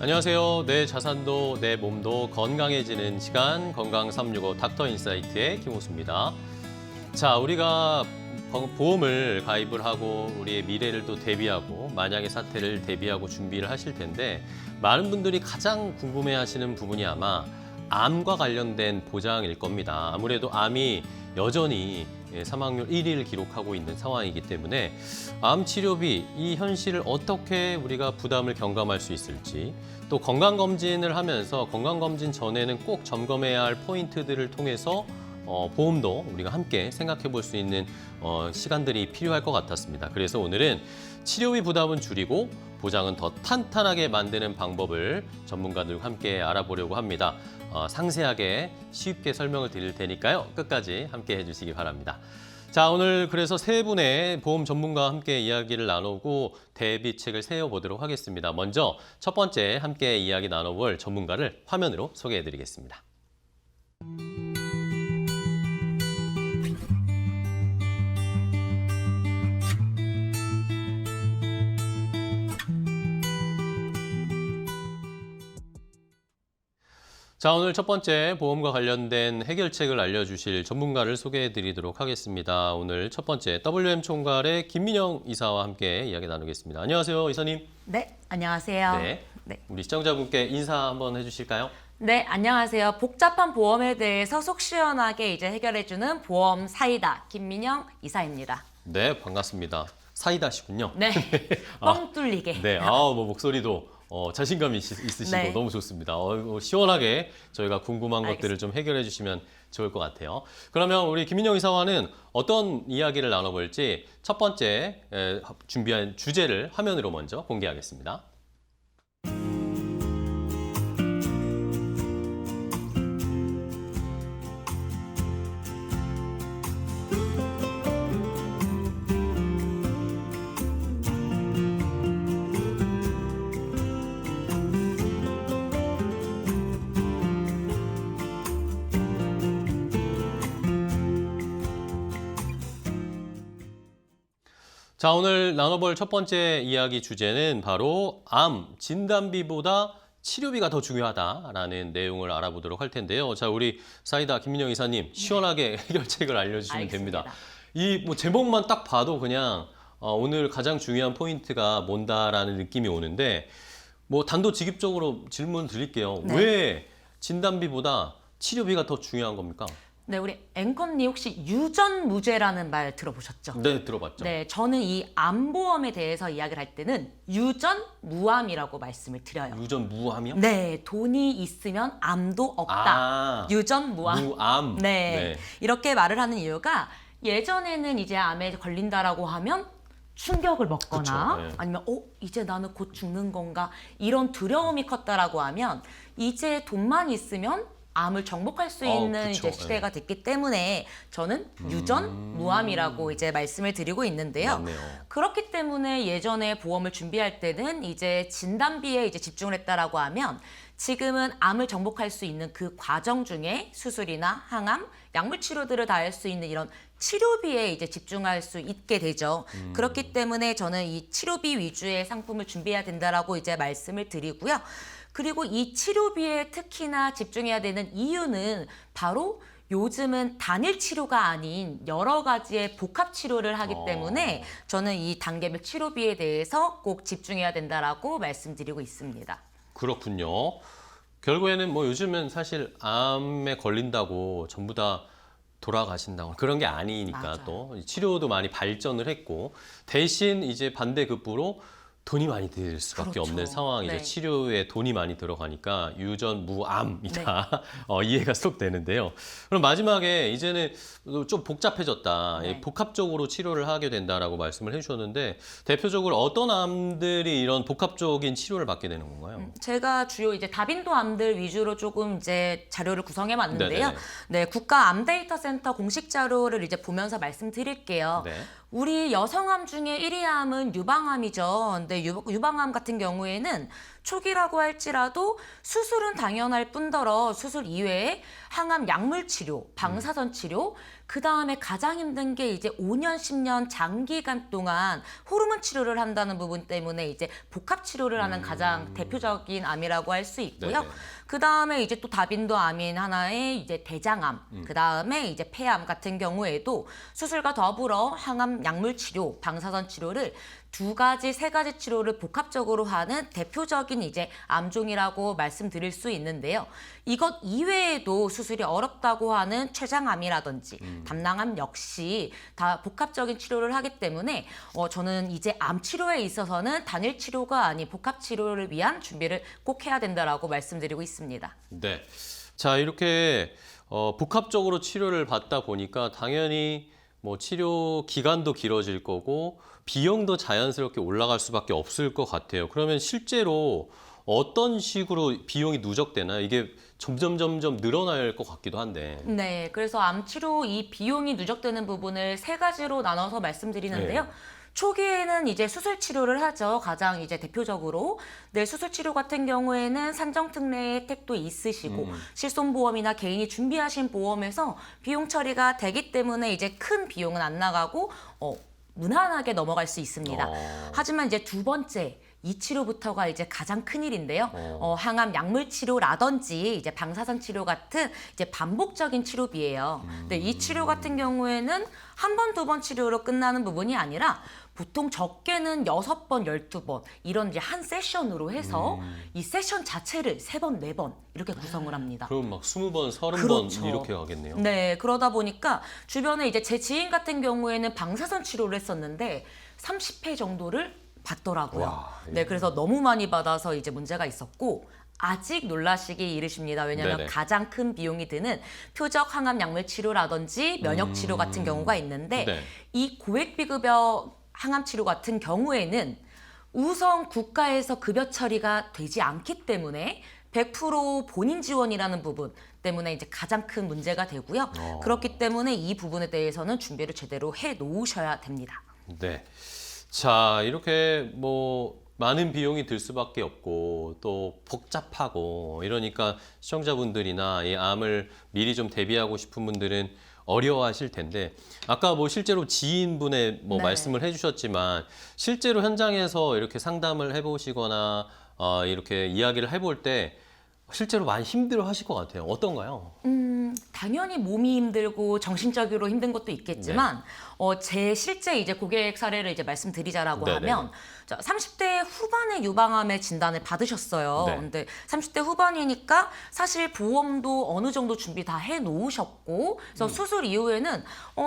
안녕하세요. 내 자산도 내 몸도 건강해지는 시간 건강 365 닥터 인사이트의 김호수입니다. 자, 우리가 보험을 가입을 하고 우리의 미래를 또 대비하고 만약의 사태를 대비하고 준비를 하실 텐데 많은 분들이 가장 궁금해하시는 부분이 아마 암과 관련된 보장일 겁니다. 아무래도 암이 여전히 사망률 1위를 기록하고 있는 상황이기 때문에 암 치료비 이 현실을 어떻게 우리가 부담을 경감할 수 있을지 또 건강검진을 하면서 건강검진 전에는 꼭 점검해야 할 포인트들을 통해서 보험도 우리가 함께 생각해 볼 수 있는 시간들이 필요할 것 같았습니다. 그래서 오늘은 치료비 부담은 줄이고 보장은 더 탄탄하게 만드는 방법을 전문가들과 함께 알아보려고 합니다. 상세하게 쉽게 설명을 드릴 테니까요. 끝까지 함께 해주시기 바랍니다. 자, 오늘 그래서 세 분의 보험 전문가와 함께 이야기를 나누고 대비책을 세워보도록 하겠습니다. 먼저 첫 번째 함께 이야기 나눠볼 전문가를 화면으로 소개해드리겠습니다. 자, 오늘 첫 번째 보험과 관련된 해결책을 알려주실 전문가를 소개해드리도록 하겠습니다. 오늘 첫 번째 WM 총괄의 김민영 이사와 함께 이야기 나누겠습니다. 안녕하세요, 이사님. 네, 안녕하세요. 네, 우리 시청자분께 인사 한번 해주실까요? 네, 안녕하세요. 복잡한 보험에 대해서 속 시원하게 이제 해결해주는 보험 사이다 김민영 이사입니다. 네, 반갑습니다. 사이다시군요. 네, 뻥 뚫리게. 네, 뭐 목소리도 자신감이 있으시고 네. 너무 좋습니다. 시원하게 저희가 궁금한 알겠습니다. 것들을 좀 해결해 주시면 좋을 것 같아요. 그러면 우리 김민영 이사와는 어떤 이야기를 나눠볼지 첫 번째 준비한 주제를 화면으로 먼저 공개하겠습니다. 자, 오늘 나눠볼 첫 번째 이야기 주제는 바로 암 진단비보다 치료비가 더 중요하다라는 내용을 알아보도록 할 텐데요. 자, 우리 사이다 김민영 이사님 시원하게 해결책을 알려주시면 알겠습니다. 됩니다. 이 뭐 제목만 딱 봐도 그냥 오늘 가장 중요한 포인트가 뭔다라는 느낌이 오는데 뭐 단도직입적으로 질문 드릴게요. 네. 왜 진단비보다 치료비가 더 중요한 겁니까? 네, 우리 앵커님 혹시 유전무죄라는 말 들어보셨죠? 네, 들어봤죠. 네, 저는 이 암보험에 대해서 이야기를 할 때는 유전무암이라고 말씀을 드려요. 유전무암이요? 네, 돈이 있으면 암도 없다. 유전무암. 무암. 네. 이렇게 말을 하는 이유가 예전에는 이제 암에 걸린다라고 하면 충격을 먹거나 그쵸, 네. 아니면 이제 나는 곧 죽는 건가 이런 두려움이 컸다라고 하면 이제 돈만 있으면 암을 정복할 수 있는 그쵸, 이제 시대가 됐기 때문에 저는 유전무암이라고 이제 말씀을 드리고 있는데요. 맞네요. 그렇기 때문에 예전에 보험을 준비할 때는 이제 진단비에 이제 집중을 했다라고 하면 지금은 암을 정복할 수 있는 그 과정 중에 수술이나 항암, 약물 치료들을 다 할 수 있는 이런 치료비에 이제 집중할 수 있게 되죠. 그렇기 때문에 저는 이 치료비 위주의 상품을 준비해야 된다라고 이제 말씀을 드리고요. 그리고 이 치료비에 특히나 집중해야 되는 이유는 바로 요즘은 단일 치료가 아닌 여러 가지의 복합 치료를 하기 때문에 저는 이 단계별 치료비에 대해서 꼭 집중해야 된다라고 말씀드리고 있습니다. 그렇군요. 결국에는 뭐 요즘은 사실 암에 걸린다고 전부 다 돌아가신다고 그런 게 아니니까 맞아요. 또 치료도 많이 발전을 했고 대신 이제 반대급부로 돈이 많이 들 수밖에 그렇죠. 없는 상황이죠. 네. 치료에 돈이 많이 들어가니까 유전무암이다. 이해가 쏙 되는데요. 그럼 마지막에 이제는 좀 복잡해졌다. 네. 복합적으로 치료를 하게 된다라고 말씀을 해주셨는데 대표적으로 어떤 암들이 이런 복합적인 치료를 받게 되는 건가요? 제가 주요 이제 다빈도 암들 위주로 조금 이제 자료를 구성해 봤는데요. 네네. 네, 국가 암데이터센터 공식 자료를 이제 보면서 말씀드릴게요. 네. 우리 여성암 중에 1위 암은 유방암이죠. 근데 유방암 같은 경우에는 초기라고 할지라도 수술은 당연할 뿐더러 수술 이외에 항암 약물 치료, 방사선 치료, 그다음에 가장 힘든 게 이제 5년, 10년 장기간 동안 호르몬 치료를 한다는 부분 때문에 이제 복합 치료를 하는 가장 대표적인 암이라고 할 수 있고요. 네네. 그다음에 이제 또 다빈도 암인 하나의 이제 대장암, 그다음에 이제 폐암 같은 경우에도 수술과 더불어 항암 약물 치료, 방사선 치료를 두 가지, 세 가지 치료를 복합적으로 하는 대표적인 이제 암종이라고 말씀드릴 수 있는데요. 이것 이외에도 수술이 어렵다고 하는 췌장암이라든지 담낭암 역시 다 복합적인 치료를 하기 때문에 저는 이제 암 치료에 있어서는 단일 치료가 아닌 복합 치료를 위한 준비를 꼭 해야 된다라고 말씀드리고 있습니다. 네. 자, 이렇게 복합적으로 치료를 받다 보니까 당연히 뭐 치료 기간도 길어질 거고 비용도 자연스럽게 올라갈 수밖에 없을 것 같아요. 그러면 실제로 어떤 식으로 비용이 누적되나요? 이게 점점 늘어날 것 같기도 한데. 네, 그래서 암 치료 이 비용이 누적되는 부분을 세 가지로 나눠서 말씀드리는데요. 네. 초기에는 이제 수술 치료를 하죠. 가장 이제 대표적으로. 네, 수술 치료 같은 경우에는 산정특례 혜택도 있으시고 실손보험이나 개인이 준비하신 보험에서 비용 처리가 되기 때문에 이제 큰 비용은 안 나가고 무난하게 넘어갈 수 있습니다. 하지만 이제 두 번째 이 치료부터가 이제 가장 큰 일인데요. 항암 약물 치료라든지 이제 방사선 치료 같은 이제 반복적인 치료비예요. 근데 이 치료 같은 경우에는 한 번, 두 번 치료로 끝나는 부분이 아니라 보통 적게는 6번, 12번 이런 이제 한 세션으로 해서 이 세션 자체를 3번, 4번 이렇게 구성을 합니다. 그럼 막 20번, 30번 그렇죠. 이렇게 가겠네요. 네, 그러다 보니까 주변에 이제 제 지인 같은 경우에는 방사선 치료를 했었는데 30회 정도를 받더라고요. 와, 네, 그래서 너무 많이 받아서 이제 문제가 있었고 아직 놀라시기 이르십니다. 왜냐하면 네네. 가장 큰 비용이 드는 표적 항암 약물 치료라든지 면역 치료 같은 경우가 있는데 네. 이 고액 비급여 항암 치료 같은 경우에는 우선 국가에서 급여 처리가 되지 않기 때문에 100% 본인 지원이라는 부분 때문에 이제 가장 큰 문제가 되고요. 그렇기 때문에 이 부분에 대해서는 준비를 제대로 해 놓으셔야 됩니다. 네. 자, 이렇게 뭐 많은 비용이 들 수밖에 없고 또 복잡하고 이러니까 시청자분들이나 이 암을 미리 좀 대비하고 싶은 분들은 어려워하실 텐데 아까 뭐 실제로 지인분의 뭐 네. 말씀을 해주셨지만 실제로 현장에서 이렇게 상담을 해보시거나 이렇게 이야기를 해볼 때 실제로 많이 힘들어하실 것 같아요. 어떤가요? 당연히 몸이 힘들고 정신적으로 힘든 것도 있겠지만 제 실제 이제 고객 사례를 이제 말씀드리자라고 네네. 하면 30대 후반에 유방암의 진단을 받으셨어요. 네. 근데 30대 후반이니까 사실 보험도 어느 정도 준비 다 해 놓으셨고 그래서 수술 이후에는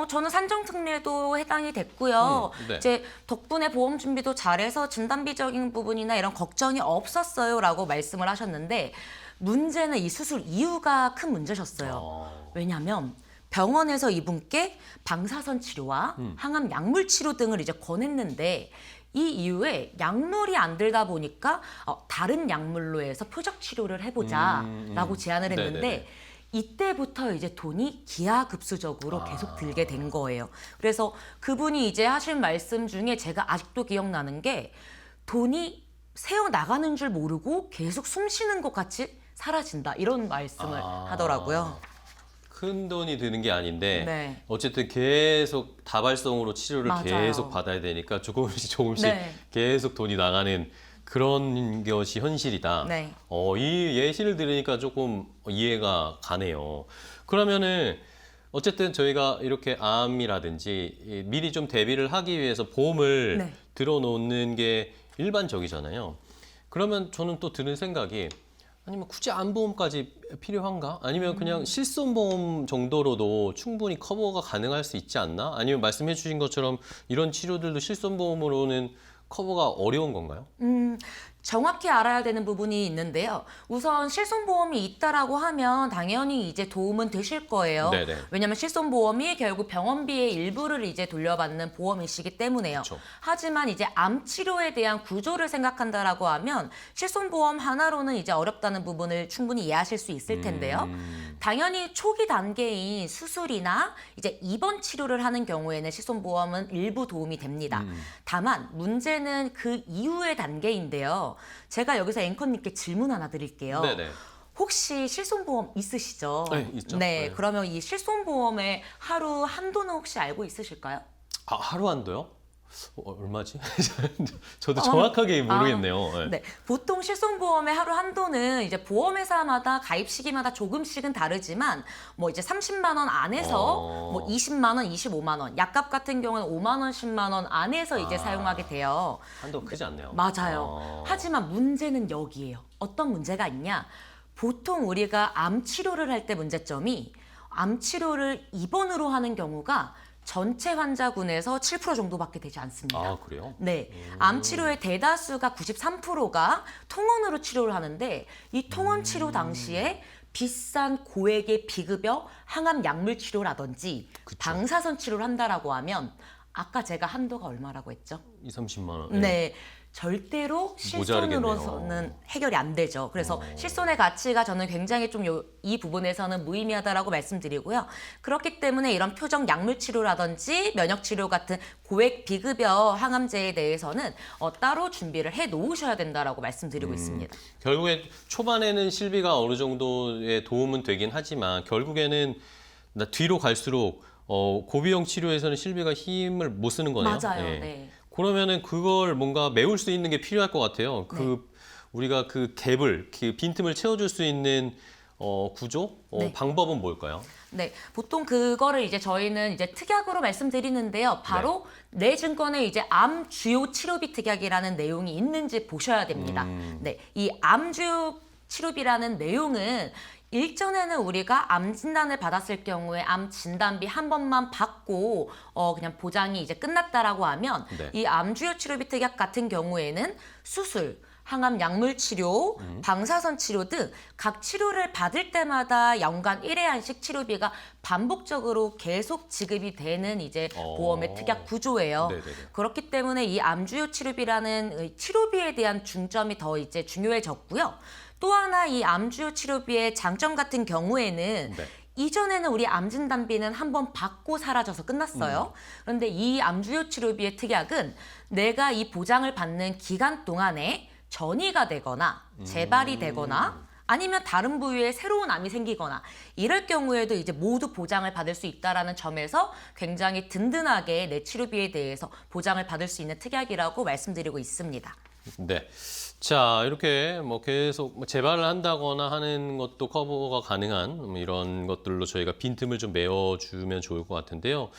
저는 산정특례도 해당이 됐고요. 네. 이제 덕분에 보험 준비도 잘해서 진단비적인 부분이나 이런 걱정이 없었어요라고 말씀을 하셨는데 문제는 이 수술 이후가 큰 문제셨어요. 왜냐하면 병원에서 이분께 방사선 치료와 항암 약물 치료 등을 이제 권했는데 이 이후에 약물이 안 들다 보니까 다른 약물로 해서 표적 치료를 해보자라고 제안을 했는데 네네네. 이때부터 이제 돈이 기하급수적으로 계속 들게 된 거예요. 그래서 그분이 이제 하신 말씀 중에 제가 아직도 기억나는 게 돈이 새어 나가는 줄 모르고 계속 숨 쉬는 것 같이 사라진다 이런 말씀을 하더라고요. 큰 돈이 드는 게 아닌데 네. 어쨌든 계속 다발성으로 치료를 맞아요. 계속 받아야 되니까 조금씩 네. 계속 돈이 나가는 그런 것이 현실이다. 네. 이 예시를 들으니까 조금 이해가 가네요. 그러면은 어쨌든 저희가 이렇게 암이라든지 미리 좀 대비를 하기 위해서 보험을 네. 들어놓는 게 일반적이잖아요. 그러면 저는 또 드는 생각이 아니면 굳이 암보험까지 필요한가? 아니면 그냥 실손보험 정도로도 충분히 커버가 가능할 수 있지 않나? 아니면 말씀해 주신 것처럼 이런 치료들도 실손보험으로는 커버가 어려운 건가요? 정확히 알아야 되는 부분이 있는데요. 우선 실손보험이 있다라고 하면 당연히 이제 도움은 되실 거예요. 네네. 왜냐하면 실손보험이 결국 병원비의 일부를 이제 돌려받는 보험이시기 때문에요. 그쵸. 하지만 이제 암 치료에 대한 구조를 생각한다라고 하면 실손보험 하나로는 이제 어렵다는 부분을 충분히 이해하실 수 있을 텐데요. 당연히 초기 단계인 수술이나 이제 입원 치료를 하는 경우에는 실손보험은 일부 도움이 됩니다. 다만 문제는 그 이후의 단계인데요. 제가 여기서 앵커님께 질문 하나 드릴게요. 네네. 혹시 실손보험 있으시죠? 네, 있죠. 네, 네. 그러면 이 실손보험의 하루 한도는 혹시 알고 있으실까요? 아, 하루 한도요? 얼마지? 저도 정확하게 모르겠네요. 네. 네, 보통 실손보험의 하루 한도는 이제 보험회사마다 가입 시기마다 조금씩은 다르지만 뭐 이제 30만 원 안에서 뭐 20만 원, 25만 원, 약값 같은 경우는 5만 원, 10만 원 안에서 이제 사용하게 돼요. 한도 크지 않네요. 맞아요. 하지만 문제는 여기에요. 어떤 문제가 있냐? 보통 우리가 암 치료를 할 때 문제점이 암 치료를 입원으로 하는 경우가 전체 환자군에서 7% 정도밖에 되지 않습니다. 아, 그래요? 네, 암 치료의 대다수가 93%가 통원으로 치료를 하는데 이 통원 치료 당시에 비싼 고액의 비급여 항암 약물 치료라든지 그쵸. 방사선 치료를 한다라고 하면 아까 제가 한도가 얼마라고 했죠? 2, 30만 원. 네. 절대로 실손으로서는 모자르겠네요. 해결이 안 되죠. 그래서 실손의 가치가 저는 굉장히 좀 이 부분에서는 무의미하다라고 말씀드리고요. 그렇기 때문에 이런 표적 약물 치료라든지 면역 치료 같은 고액 비급여 항암제에 대해서는 따로 준비를 해 놓으셔야 된다라고 말씀드리고 있습니다. 결국에 초반에는 실비가 어느 정도의 도움은 되긴 하지만 결국에는 뒤로 갈수록 고비용 치료에서는 실비가 힘을 못 쓰는 거네요. 맞아요. 네. 네. 그러면은 그걸 뭔가 메울 수 있는 게 필요할 것 같아요. 우리가 그 갭을, 그 빈틈을 채워줄 수 있는 구조, 네. 방법은 뭘까요? 네, 보통 그거를 이제 저희는 이제 특약으로 말씀드리는데요. 바로 내 증권에 이제 암 주요 치료비 특약이라는 내용이 있는지 보셔야 됩니다. 네, 이 암 주요 치료비라는 내용은 일전에는 우리가 암 진단을 받았을 경우에 암 진단비 한 번만 받고 그냥 보장이 이제 끝났다라고 하면 네. 이 암 주요 치료비 특약 같은 경우에는 수술, 항암 약물 치료, 방사선 치료 등 각 치료를 받을 때마다 연간 1회안씩 치료비가 반복적으로 계속 지급이 되는 이제 보험의 특약 구조예요. 네네네. 그렇기 때문에 이 암주요 치료비라는 치료비에 대한 중점이 더 이제 중요해졌고요. 또 하나 이 암주요 치료비의 장점 같은 경우에는 네. 이전에는 우리 암 진단비는 한 번 받고 사라져서 끝났어요. 그런데 이 암주요 치료비의 특약은 내가 이 보장을 받는 기간 동안에 전이가 되거나 재발이 되거나 아니면 다른 부위에 새로운 암이 생기거나 이럴 경우에도 이제 모두 보장을 받을 수 있다라는 점에서 굉장히 든든하게 내 치료비에 대해서 보장을 받을 수 있는 특약이라고 말씀드리고 있습니다. 네. 자, 이렇게 뭐 계속 재발을 한다거나 하는 것도 커버가 가능한 이런 것들로 저희가 빈틈을 좀 메워주면 좋을 것 같은데요.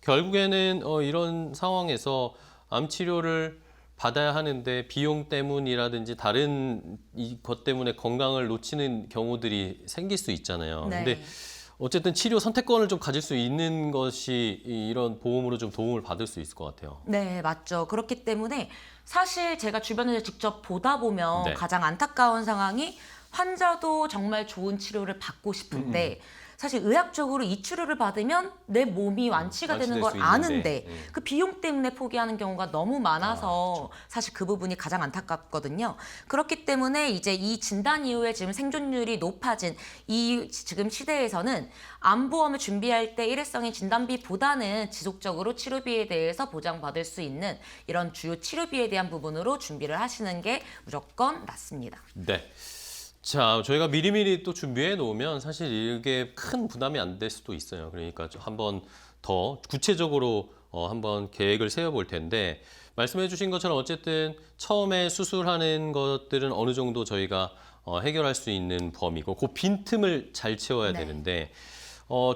결국에는 이런 상황에서 암 치료를 받아야 하는데 비용 때문이라든지 다른 것 때문에 건강을 놓치는 경우들이 생길 수 있잖아요. 네. 근데 어쨌든 치료 선택권을 좀 가질 수 있는 것이 이런 보험으로 좀 도움을 받을 수 있을 것 같아요. 네, 맞죠. 그렇기 때문에 사실 제가 주변에서 직접 보다 보면 네. 가장 안타까운 상황이 환자도 정말 좋은 치료를 받고 싶은데 사실 의학적으로 이 치료를 받으면 내 몸이 완치가 되는 완치될 걸 수 있는데, 아는데 그 비용 때문에 포기하는 경우가 너무 많아서 사실 그 부분이 가장 안타깝거든요. 그렇기 때문에 이제 이 진단 이후에 지금 생존율이 높아진 이 지금 시대에서는 암보험을 준비할 때 일회성의 진단비보다는 지속적으로 치료비에 대해서 보장받을 수 있는 이런 주요 치료비에 대한 부분으로 준비를 하시는 게 무조건 낫습니다. 네. 자, 저희가 미리미리 또 준비해 놓으면 사실 이게 큰 부담이 안 될 수도 있어요. 그러니까 좀 한번 더 구체적으로 한번 계획을 세워볼 텐데 말씀해 주신 것처럼 어쨌든 처음에 수술하는 것들은 어느 정도 저희가 해결할 수 있는 범위고 그 빈틈을 잘 채워야 네. 되는데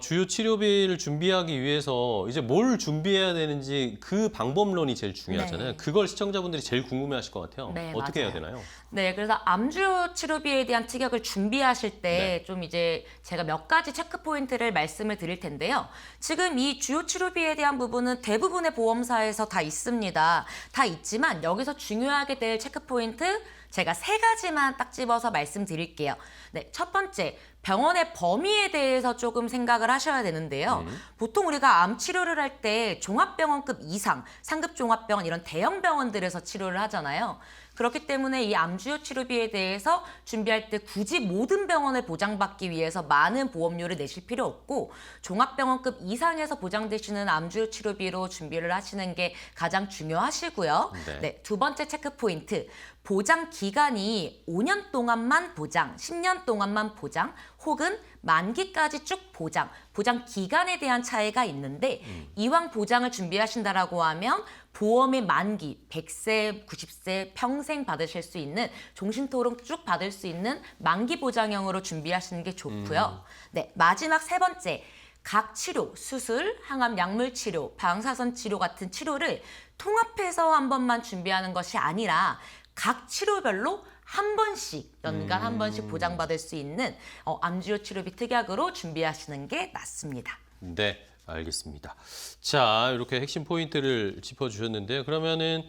주요 치료비를 준비하기 위해서 이제 뭘 준비해야 되는지 그 방법론이 제일 중요하잖아요. 네. 그걸 시청자분들이 제일 궁금해하실 것 같아요. 네, 어떻게 해야 맞아요. 되나요? 네, 그래서 암주요 치료비에 대한 특약을 준비하실 때 좀 이제 제가 몇 가지 체크 포인트를 말씀을 드릴 텐데요. 지금 이 주요 치료비에 대한 부분은 대부분의 보험사에서 다 있습니다. 다 있지만 여기서 중요하게 될 체크 포인트 제가 3가지만 딱 집어서 말씀드릴게요. 네, 첫 번째, 병원의 범위에 대해서 조금 생각을 하셔야 되는데요. 보통 우리가 암 치료를 할 때 종합병원급 이상, 상급 종합병원 이런 대형 병원들에서 치료를 하잖아요. 그렇기 때문에 이 암주요 치료비에 대해서 준비할 때 굳이 모든 병원을 보장받기 위해서 많은 보험료를 내실 필요 없고 종합병원급 이상에서 보장되시는 암주요 치료비로 준비를 하시는 게 가장 중요하시고요. 네. 네, 두 번째 체크 포인트. 보장 기간이 5년 동안만 보장, 10년 동안만 보장, 혹은 만기까지 쭉 보장, 보장 기간에 대한 차이가 있는데 이왕 보장을 준비하신다라고 하면 보험의 만기, 100세, 90세 평생 받으실 수 있는 종신토록 쭉 받을 수 있는 만기 보장형으로 준비하시는 게 좋고요. 네, 마지막 세 번째. 각 치료, 수술, 항암 약물 치료, 방사선 치료 같은 치료를 통합해서 한 번만 준비하는 것이 아니라 각 치료별로 한 번씩 연간 한 번씩 보장받을 수 있는 암주요 치료비 특약으로 준비하시는 게 맞습니다. 네, 알겠습니다. 자, 이렇게 핵심 포인트를 짚어주셨는데요. 그러면은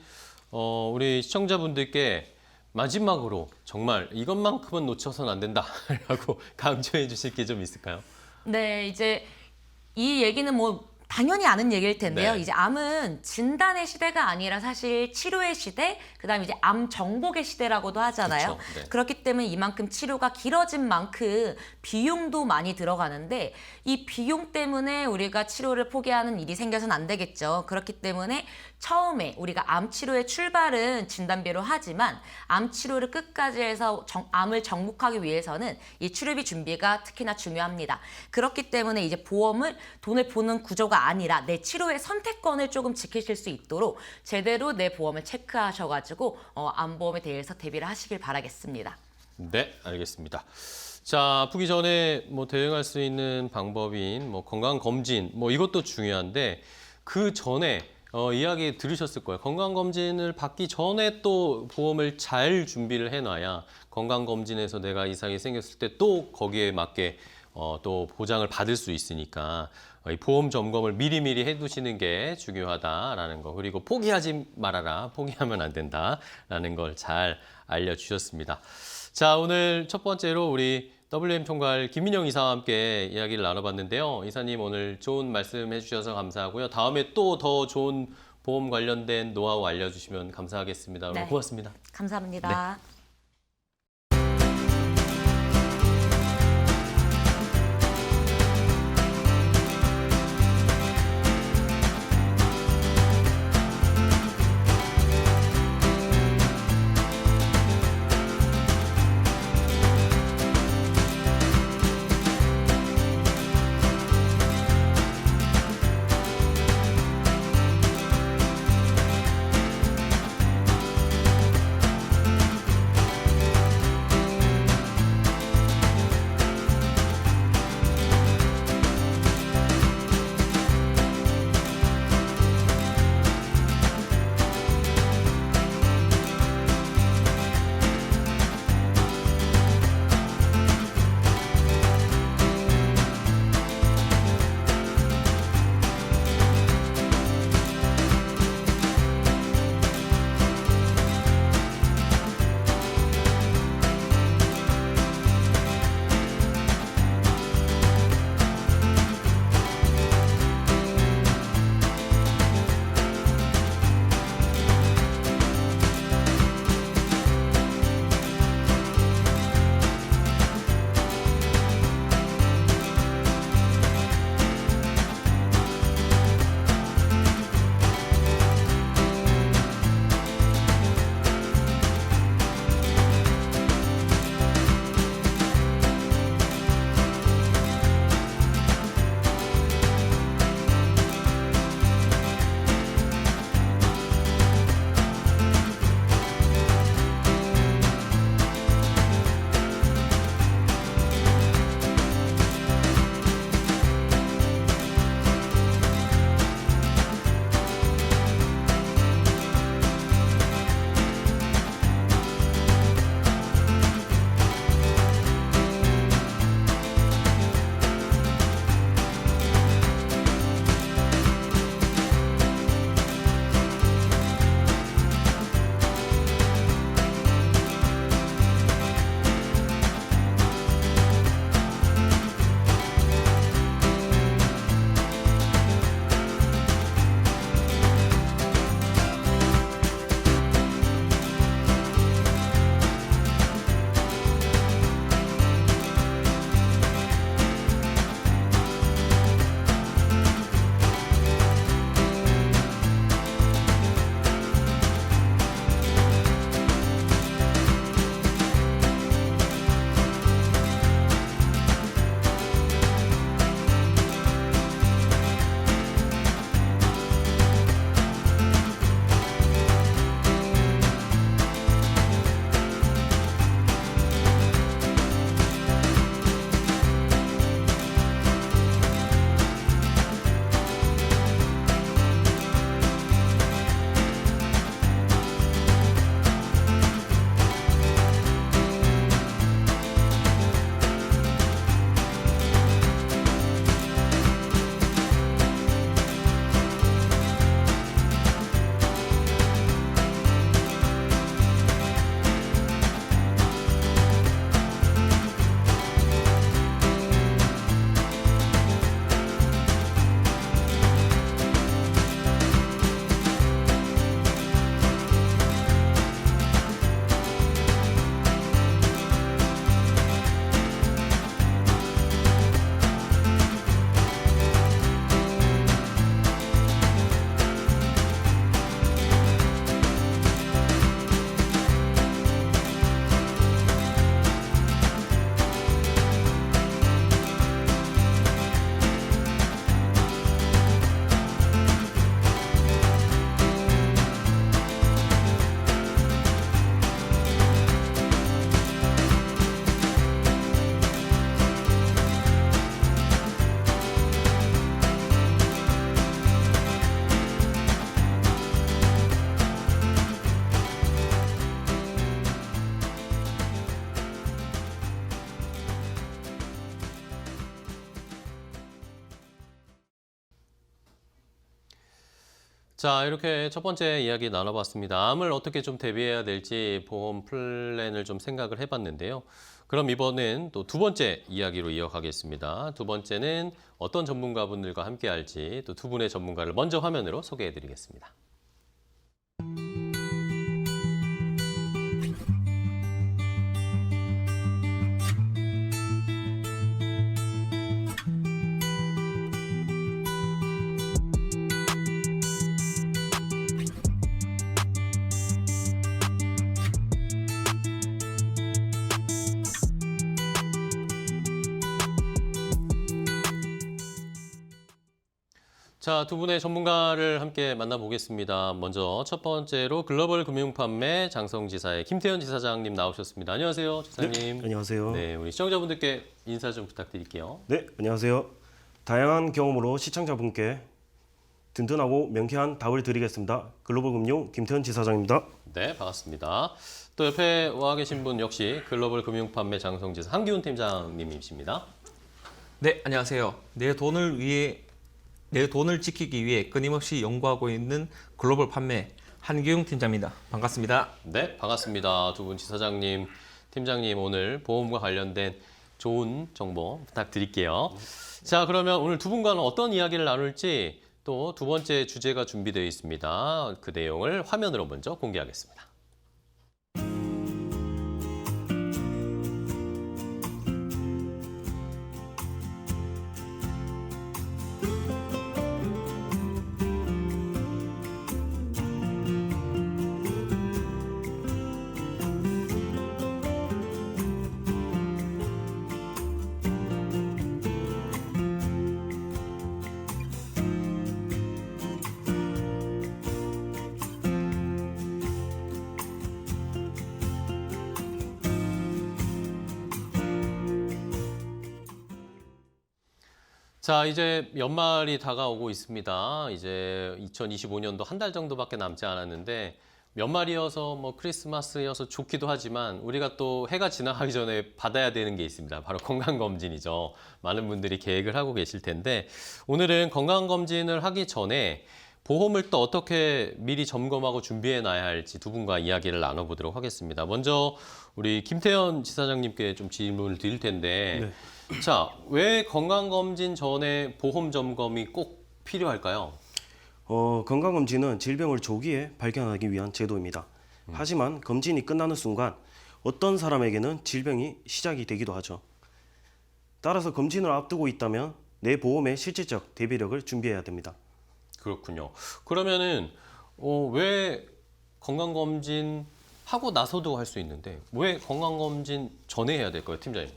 우리 시청자분들께 마지막으로 정말 이것만큼은 놓쳐서는 안 된다라고 강조해 주실 게 좀 있을까요? 네, 이제 이 얘기는 뭐 당연히 아는 얘기일 텐데요. 네. 이제 암은 진단의 시대가 아니라 사실 치료의 시대, 그다음에 이제 암 정복의 시대라고도 하잖아요. 그쵸, 네. 그렇기 때문에 이만큼 치료가 길어진 만큼 비용도 많이 들어가는데 이 비용 때문에 우리가 치료를 포기하는 일이 생겨서는 안 되겠죠. 그렇기 때문에 처음에 우리가 암 치료의 출발은 진단비로 하지만 암 치료를 끝까지 해서 암을 정복하기 위해서는 이 치료비 준비가 특히나 중요합니다. 그렇기 때문에 이제 보험을 돈을 보는 구조가 아니라 내 치료의 선택권을 조금 지키실 수 있도록 제대로 내 보험을 체크하셔가지고 암보험에 대해서 대비를 하시길 바라겠습니다. 네, 알겠습니다. 자, 아프기 전에 뭐 대응할 수 있는 방법인 뭐 건강 검진 뭐 이것도 중요한데 그 전에 이야기 들으셨을 거예요. 건강 검진을 받기 전에 또 보험을 잘 준비를 해놔야 건강 검진에서 내가 이상이 생겼을 때 또 거기에 맞게 또 보장을 받을 수 있으니까 이 보험 점검을 미리미리 해두시는 게 중요하다라는 거. 그리고 포기하지 말아라. 포기하면 안 된다라는 걸 잘 알려주셨습니다. 자, 오늘 첫 번째로 우리 WM 총괄 김민영 이사와 함께 이야기를 나눠봤는데요. 이사님 오늘 좋은 말씀 해주셔서 감사하고요. 다음에 또 더 좋은 보험 관련된 노하우 알려주시면 감사하겠습니다. 오늘 네. 고맙습니다. 감사합니다. 네. 자, 이렇게 첫 번째 이야기 나눠봤습니다. 암을 어떻게 좀 대비해야 될지 보험 플랜을 좀 생각을 해봤는데요. 그럼 이번엔 또 두 번째 이야기로 이어가겠습니다. 두 번째는 어떤 전문가분들과 함께 할지 또 두 분의 전문가를 먼저 화면으로 소개해드리겠습니다. 자, 두 분의 전문가를 함께 만나보겠습니다. 먼저 첫 번째로 글로벌 금융판매 장성지사의 김태현 지사장님 나오셨습니다. 안녕하세요, 지사님. 네, 안녕하세요. 네, 우리 시청자분들께 인사 좀 부탁드릴게요. 네, 안녕하세요. 다양한 경험으로 시청자분께 든든하고 명쾌한 답을 드리겠습니다. 글로벌금융 김태현 지사장입니다. 네, 반갑습니다. 또 옆에 와 계신 분 역시 글로벌 금융판매 장성지사 한기훈 팀장님이십니다. 네, 안녕하세요. 내 돈을 지키기 위해 끊임없이 연구하고 있는 글로벌 판매 한기웅 팀장입니다. 반갑습니다. 네, 반갑습니다. 두 분 지사장님, 팀장님 오늘 보험과 관련된 좋은 정보 부탁드릴게요. 자, 그러면 오늘 두 분과는 어떤 이야기를 나눌지 또 두 번째 주제가 준비되어 있습니다. 그 내용을 화면으로 먼저 공개하겠습니다. 자, 이제 연말이 다가오고 있습니다. 이제 2025년도 한 달 정도밖에 남지 않았는데 연말이어서 뭐 크리스마스여서 좋기도 하지만 우리가 또 해가 지나가기 전에 받아야 되는 게 있습니다. 바로 건강검진이죠. 많은 분들이 계획을 하고 계실 텐데 오늘은 건강검진을 하기 전에 보험을 또 어떻게 미리 점검하고 준비해 놔야 할지 두 분과 이야기를 나눠보도록 하겠습니다. 먼저 우리 김태현 지사장님께 좀 질문을 드릴 텐데 네. 자, 왜 건강검진 전에 보험 점검이 꼭 필요할까요? 건강검진은 질병을 조기에 발견하기 위한 제도입니다. 하지만 검진이 끝나는 순간 어떤 사람에게는 질병이 시작이 되기도 하죠. 따라서 검진을 앞두고 있다면 내 보험의 실질적 대비력을 준비해야 됩니다. 그렇군요. 그러면은 왜 건강검진 하고 나서도 할 수 있는데 왜 건강검진 전에 해야 될까요, 팀장님?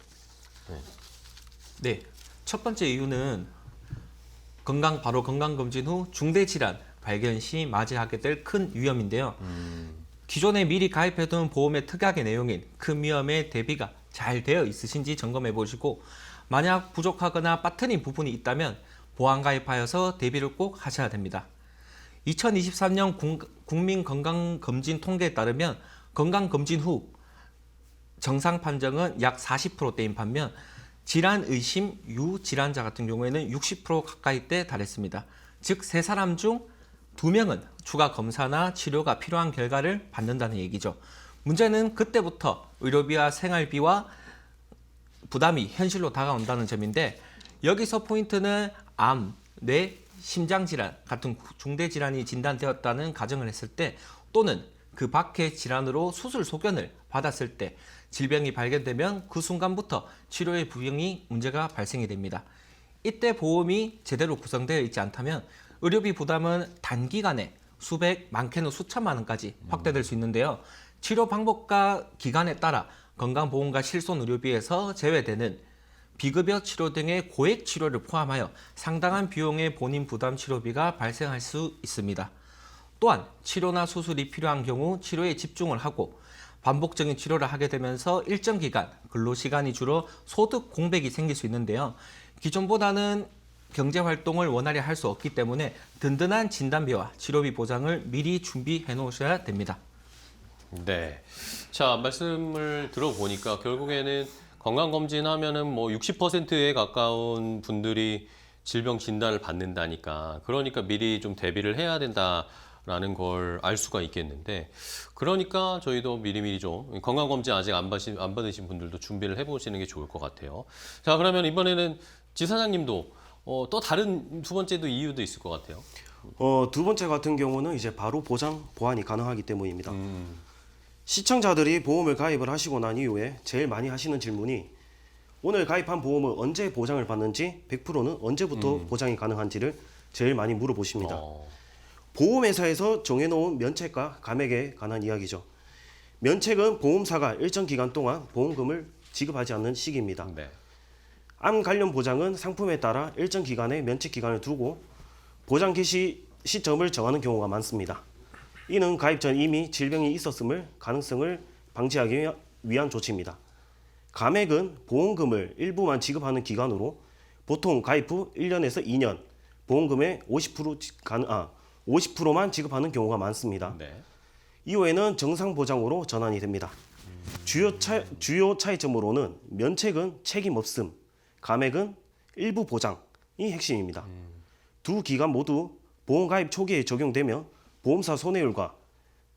네, 첫 번째 이유는 바로 건강검진 후 중대질환 발견 시 맞이하게 될 큰 위험인데요. 기존에 미리 가입해둔 보험의 특약의 내용인 큰 위험의 대비가 잘 되어 있으신지 점검해 보시고 만약 부족하거나 빠뜨린 부분이 있다면 보완 가입하여서 대비를 꼭 하셔야 됩니다. 2023년 국민건강검진 통계에 따르면 건강검진 후 정상 판정은 약 40%대인 반면 질환 의심 유질환자 같은 경우에는 60% 가까이대 달했습니다. 즉, 3사람 중 2명은 추가 검사나 치료가 필요한 결과를 받는다는 얘기죠. 문제는 그때부터 의료비와 생활비와 부담이 현실로 다가온다는 점인데 여기서 포인트는 암, 뇌, 심장질환 같은 중대질환이 진단되었다는 가정을 했을 때 또는 그 밖의 질환으로 수술 소견을 받았을 때 질병이 발견되면 그 순간부터 치료의 불응이 문제가 발생이 됩니다. 이때 보험이 제대로 구성되어 있지 않다면 의료비 부담은 단기간에 수백, 많게는 수천만 원까지 확대될 수 있는데요. 치료 방법과 기간에 따라 건강보험과 실손의료비에서 제외되는 비급여 치료 등의 고액 치료를 포함하여 상당한 비용의 본인 부담 치료비가 발생할 수 있습니다. 또한 치료나 수술이 필요한 경우 치료에 집중을 하고 반복적인 치료를 하게 되면서 일정 기간 근로시간이 줄어 소득 공백이 생길 수 있는데요. 기존보다는 경제활동을 원활히 할 수 없기 때문에 든든한 진단비와 치료비 보장을 미리 준비해 놓으셔야 됩니다. 네. 자, 말씀을 들어보니까 결국에는 건강검진 하면은 뭐 60%에 가까운 분들이 질병 진단을 받는다니까. 그러니까 미리 좀 대비를 해야 된다라는 걸 알 수가 있겠는데, 그러니까 저희도 미리미리 좀 건강검진 아직 안 받으신 분들도 준비를 해보시는 게 좋을 것 같아요. 자, 그러면 이번에는 지사장님도 또 다른 두 번째도 이유도 있을 것 같아요. 두 번째 같은 경우는 이제 바로 보장 보완이 가능하기 때문입니다. 시청자들이 보험을 가입을 하시고 난 이후에 제일 많이 하시는 질문이 오늘 가입한 보험은 언제 보장을 받는지, 100%는 언제부터 보장이 가능한지를 제일 많이 물어보십니다. 보험회사에서 정해놓은 면책과 감액에 관한 이야기죠. 면책은 보험사가 일정 기간 동안 보험금을 지급하지 않는 시기입니다. 네. 암 관련 보장은 상품에 따라 일정 기간의 면책 기간을 두고 보장 개시 시점을 정하는 경우가 많습니다. 이는 가입 전 이미 질병이 있었음을 가능성을 방지하기 위한 조치입니다. 감액은 보험금을 일부만 지급하는 기간으로 보통 가입 후 1년에서 2년 보험금의 50%만 지급하는 경우가 많습니다. 네. 이후에는 정상 보장으로 전환이 됩니다. 주요 차이점으로는 면책은 책임 없음, 감액은 일부 보장이 핵심입니다. 두 기간 모두 보험 가입 초기에 적용되면 보험사 손해율과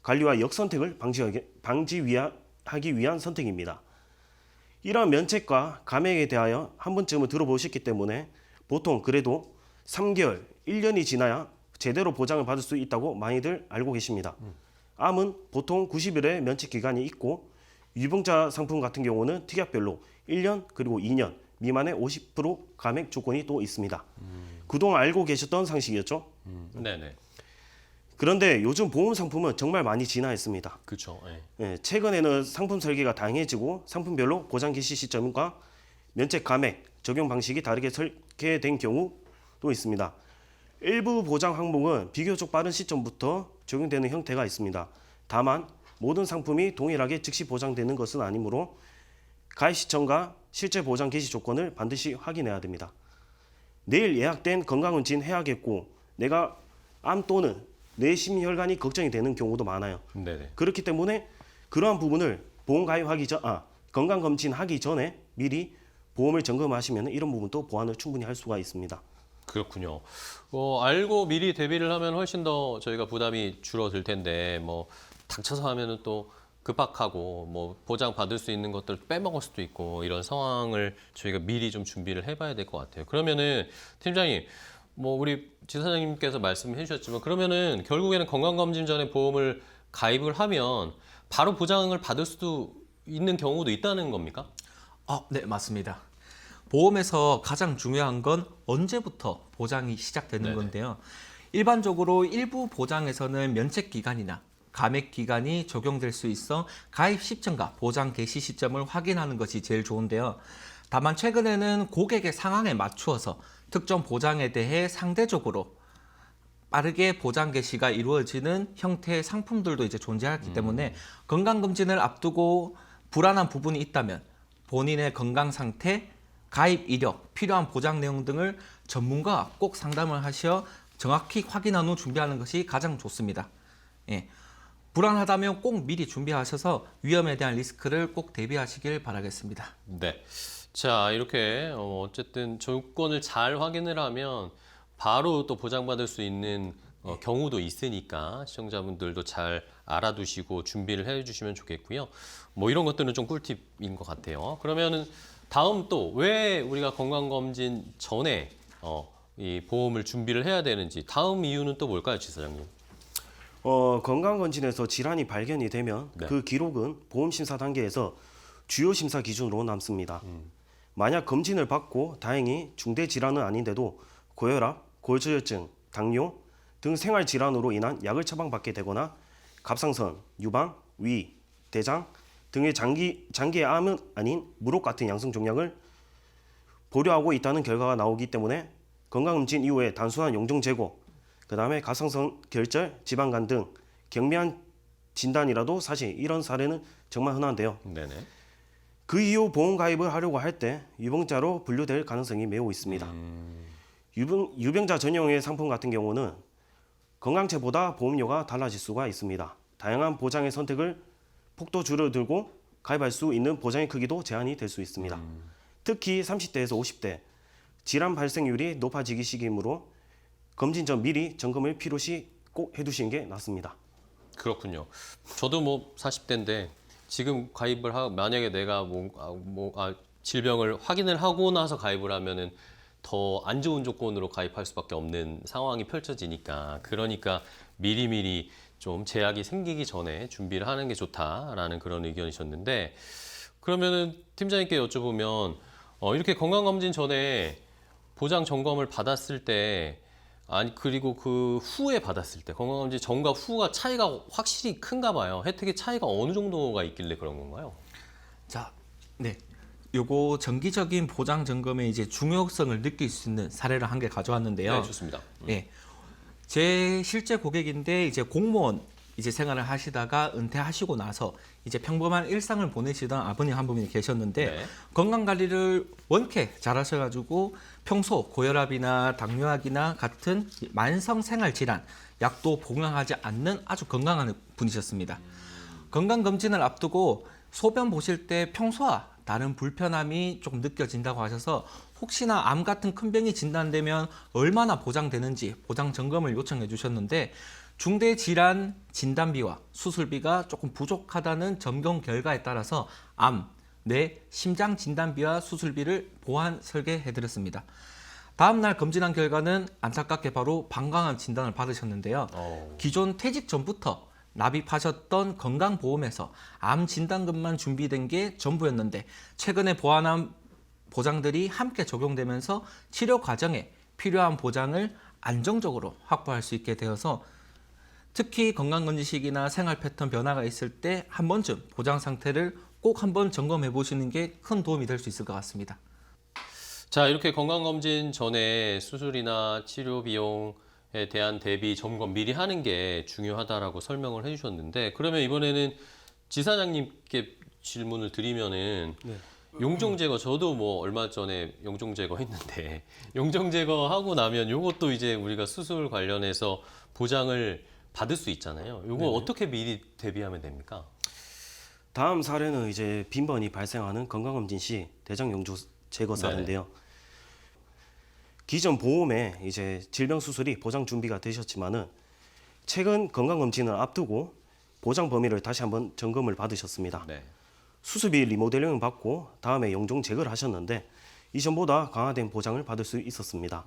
관리와 역선택을 방지하기 위한 선택입니다. 이러한 면책과 감액에 대하여 한 번쯤은 들어보셨기 때문에 보통 그래도 3개월, 1년이 지나야 제대로 보장을 받을 수 있다고 많이들 알고 계십니다. 암은 보통 90일의 면책 기간이 있고 유병자 상품 같은 경우는 특약별로 1년 그리고 2년 미만의 50% 감액 조건이 또 있습니다. 그동안 알고 계셨던 상식이었죠? 네네. 그런데 요즘 보험 상품은 정말 많이 진화했습니다. 그렇죠. 네. 예, 최근에는 상품 설계가 다양해지고 상품별로 보장 개시 시점과 면책 감액 적용 방식이 다르게 설계된 경우도 있습니다. 일부 보장 항목은 비교적 빠른 시점부터 적용되는 형태가 있습니다. 다만 모든 상품이 동일하게 즉시 보장되는 것은 아니므로 가입 시점과 실제 보장 개시 조건을 반드시 확인해야 됩니다. 내일 예약된 건강검진 해야겠고 내가 암 또는 뇌심혈관이 걱정이 되는 경우도 많아요. 네네. 그렇기 때문에 그러한 부분을 보험 가입하기 전, 건강검진 하기 전에 미리 보험을 점검하시면 이런 부분도 보완을 충분히 할 수가 있습니다. 그렇군요. 알고 미리 대비를 하면 훨씬 더 저희가 부담이 줄어들 텐데 뭐 닥쳐서 하면은 또 급박하고 뭐 보장 받을 수 있는 것들 빼먹을 수도 있고 이런 상황을 저희가 미리 좀 준비를 해봐야 될 것 같아요. 그러면은 팀장님, 뭐 우리 지사장님께서 말씀해 주셨지만 그러면은 결국에는 건강검진 전에 보험을 가입을 하면 바로 보장을 받을 수도 있는 경우도 있다는 겁니까? 네, 맞습니다. 보험에서 가장 중요한 건 언제부터 보장이 시작되는 네네. 건데요. 일반적으로 일부 보장에서는 면책 기간이나 감액 기간이 적용될 수 있어 가입 시점과 보장 개시 시점을 확인하는 것이 제일 좋은데요. 다만 최근에는 고객의 상황에 맞추어서 특정 보장에 대해 상대적으로 빠르게 보장 개시가 이루어지는 형태의 상품들도 이제 존재하기 때문에 건강검진을 앞두고 불안한 부분이 있다면 본인의 건강 상태, 가입 이력, 필요한 보장 내용 등을 전문가와 꼭 상담을 하셔 정확히 확인한 후 준비하는 것이 가장 좋습니다. 예. 불안하다면 꼭 미리 준비하셔서 위험에 대한 리스크를 꼭 대비하시길 바라겠습니다. 네. 자, 이렇게 어쨌든 조건을 잘 확인을 하면 바로 또 보장받을 수 있는 경우도 있으니까 시청자분들도 잘 알아두시고 준비를 해주시면 좋겠고요. 뭐 이런 것들은 좀 꿀팁인 것 같아요. 그러면은 다음 또 왜 우리가 건강검진 전에 이 보험을 준비를 해야 되는지 다음 이유는 또 뭘까요, 지사장님? 건강검진에서 질환이 발견이 되면 네. 그 기록은 보험심사 단계에서 주요 심사 기준으로 남습니다. 만약 검진을 받고 다행히 중대 질환은 아닌데도 고혈압, 고지혈증, 당뇨 등 생활 질환으로 인한 약을 처방받게 되거나 갑상선, 유방, 위, 대장 등의 장기의 암은 아닌 무록 같은 양성 종양을 보류하고 있다는 결과가 나오기 때문에 건강검진 이후에 단순한 용종 제거, 그 다음에 갑상선 결절, 지방간 등 경미한 진단이라도 사실 이런 사례는 정말 흔한데요. 네네. 그 이후 보험 가입을 하려고 할 때 유병자로 분류될 가능성이 매우 있습니다. 유병자 전용의 상품 같은 경우는 건강체보다 보험료가 달라질 수가 있습니다. 다양한 보장의 선택을 폭도 줄어들고 가입할 수 있는 보장의 크기도 제한이 될 수 있습니다. 특히 30대에서 50대 질환 발생률이 높아지기 시기이므로 검진 전 미리 점검을 필요시 꼭 해두시는 게 낫습니다. 그렇군요. 저도 뭐 40대인데 지금 가입을 만약에 내가 질병을 확인을 하고 나서 가입을 하면은 더 안 좋은 조건으로 가입할 수밖에 없는 상황이 펼쳐지니까 그러니까 미리미리 좀 제약이 생기기 전에 준비를 하는 게 좋다라는 그런 의견이셨는데 그러면은 팀장님께 여쭤보면 이렇게 건강검진 전에 보장 점검을 받았을 때 아니 그리고 그 후에 받았을 때 건강검진 전과 후가 차이가 확실히 큰가 봐요. 혜택의 차이가 어느 정도가 있길래 그런 건가요? 자, 네. 요거 정기적인 보장 점검의 이제 중요성을 느낄 수 있는 사례를 한 개 가져왔는데요. 네, 좋습니다. 예. 제 실제 고객인데 이제 공무원 이제 생활을 하시다가 은퇴하시고 나서 이제 평범한 일상을 보내시던 아버님 한 분이 계셨는데 네. 건강 관리를 원체 잘하셔가지고 평소 고혈압이나 당뇨약이나 같은 만성 생활 질환 약도 복용하지 않는 아주 건강한 분이셨습니다. 건강 검진을 앞두고 소변 보실 때 평소와 다른 불편함이 조금 느껴진다고 하셔서 혹시나 암 같은 큰 병이 진단되면 얼마나 보장되는지 보장 점검을 요청해 주셨는데 중대질환 진단비와 수술비가 조금 부족하다는 점검 결과에 따라서 암, 뇌, 심장 진단비와 수술비를 보완 설계해 드렸습니다. 다음 날 검진한 결과는 안타깝게 바로 방광암 진단을 받으셨는데요. 기존 퇴직 전부터 납입하셨던 건강보험에서 암 진단금만 준비된 게 전부였는데 최근에 보완한 보장들이 함께 적용되면서 치료 과정에 필요한 보장을 안정적으로 확보할 수 있게 되어서 특히 건강검진 시기나 생활 패턴 변화가 있을 때 한 번쯤 보장 상태를 꼭 한번 점검해 보시는 게 큰 도움이 될 수 있을 것 같습니다. 자, 이렇게 건강검진 전에 수술이나 치료 비용에 대한 대비 점검 미리 하는 게 중요하다라고 설명을 해주셨는데 그러면 이번에는 지사장님께 질문을 드리면은 용종 제거 저도 뭐 얼마 전에 용종 제거 했는데 용종 제거 하고 나면 요것도 이제 우리가 수술 관련해서 보장을 받을 수 있잖아요. 요거 어떻게 미리 대비하면 됩니까? 다음 사례는 이제 빈번히 발생하는 건강검진 시 대장 용종 제거 사례인데요. 기존 보험에 이제 질병 수술이 보장 준비가 되셨지만은 최근 건강검진을 앞두고 보장 범위를 다시 한번 점검을 받으셨습니다. 네. 수술비 리모델링을 받고 다음에 용종 제거를 하셨는데 이전보다 강화된 보장을 받을 수 있었습니다.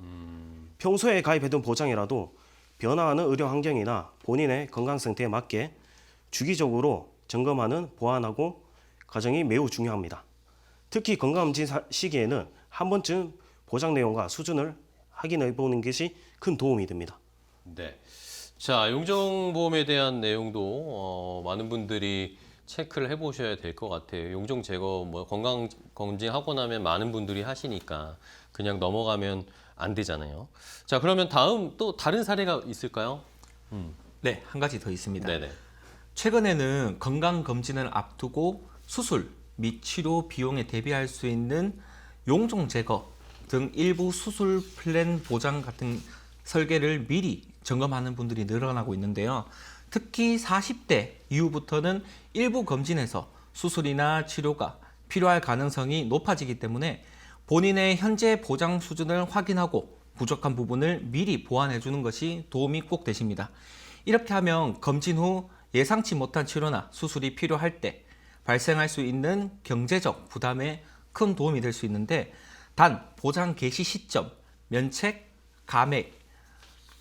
평소에 가입해둔 보장이라도 변화하는 의료 환경이나 본인의 건강 상태에 맞게 주기적으로 점검하는 보완하고 과정이 매우 중요합니다. 특히 건강검진 시기에는 한 번쯤 보장 내용과 수준을 확인해 보는 것이 큰 도움이 됩니다. 네. 자, 용종보험에 대한 내용도 많은 분들이 체크를 해보셔야 될 것 같아요. 용종 제거 뭐 건강 검진하고 나면 많은 분들이 하시니까 그냥 넘어가면 안 되잖아요. 자, 그러면 다음 또 다른 사례가 있을까요? 네, 한 가지 더 있습니다. 네네. 최근에는 건강검진을 앞두고 수술 및 치료 비용에 대비할 수 있는 용종 제거 등 일부 수술 플랜 보장 같은 설계를 미리 점검하는 분들이 늘어나고 있는데요. 특히 40대 이후부터는 일부 검진에서 수술이나 치료가 필요할 가능성이 높아지기 때문에 본인의 현재 보장 수준을 확인하고 부족한 부분을 미리 보완해 주는 것이 도움이 꼭 되십니다. 이렇게 하면 검진 후 예상치 못한 치료나 수술이 필요할 때 발생할 수 있는 경제적 부담에 큰 도움이 될 수 있는데 단 보장 개시 시점, 면책, 감액,